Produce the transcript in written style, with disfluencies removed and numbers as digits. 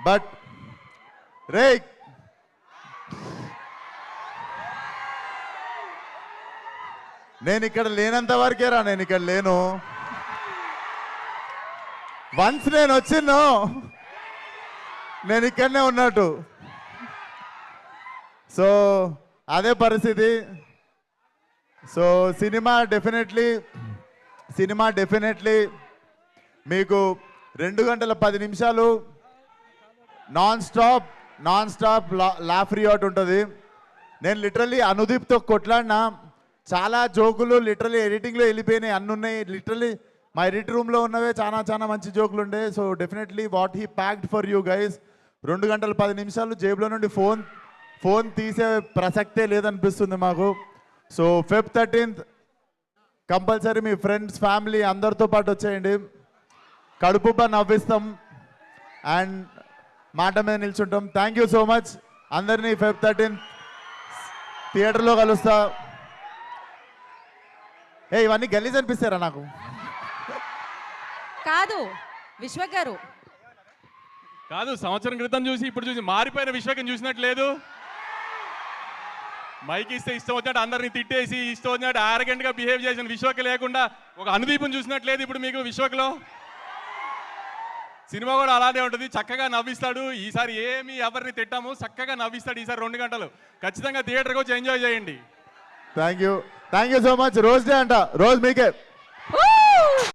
But రే నేను ఇక్కడ లేనంత వరకేరా, నేను ఇక్కడ లేను. వన్స్ నేను వచ్చిన్నో నేను ఇక్కడనే ఉన్నట్టు. సో అదే పరిస్థితి. సో సినిమా డెఫినెట్లీ మీకు 2 గంటల 10 నిమిషాలు నాన్ స్టాప్ లాఫ్ రియాట్ ఉంటుంది. నేను లిటరల్లీ అనుదీప్తో కొట్లాడినా, చాలా జోకులు లిటరల్లీ ఎడిటింగ్లో వెళ్ళిపోయినాయి, అన్ని ఉన్నాయి. లిటరల్లీ మా ఎడిట్ రూమ్లో ఉన్నవే చాలా మంచి జోకులు ఉండే. So definitely what he packed for you guys. 2 గంటల 10 నిమిషాలు జేబులో నుండి ఫోన్ తీసే ప్రసక్తే లేదనిపిస్తుంది మాకు. సో Feb 13th కంపల్సరీ మీ ఫ్రెండ్స్, ఫ్యామిలీ అందరితో పాటు వచ్చేయండి. కడుపుబ్బా నవ్విస్తాం అండ్ మాట మీద నిల్చుంటాం. Thank you so much. అందరినీ Feb 13th థియేటర్లో కలుస్తా. ఇవన్నీ గలీజ్ అనిపిస్తారా నాకు? కాదు విశ్వక్ గారు, కాదు సంవత్సరం క్రితం చూసి ఇప్పుడు చూసి మారిపోయిన విశ్వకం చూసినట్లేదు. మైక్ ఇస్తే ఇష్టం వచ్చినట్టు అందరిని తిట్టేసి ఇష్టం వచ్చినట్టు ఆరగెంట్గా బిహేవ్ చేసిన విశ్వక్ లేకుండా ఒక అనుదీపం చూసినట్లేదు ఇప్పుడు మీకు విశ్వక్లో. సినిమా కూడా అలానే ఉంటుంది, చక్కగా నవ్విస్తాడు. ఈసారి ఏమి ఎవరిని తిట్టాము, చక్కగా నవ్విస్తాడు ఈసారి 2 గంటలు. ఖచ్చితంగా థియేటర్కి వచ్చి ఎంజాయ్ చేయండి. Thank you so much. Rose day అంట, రోజ్ మీకే.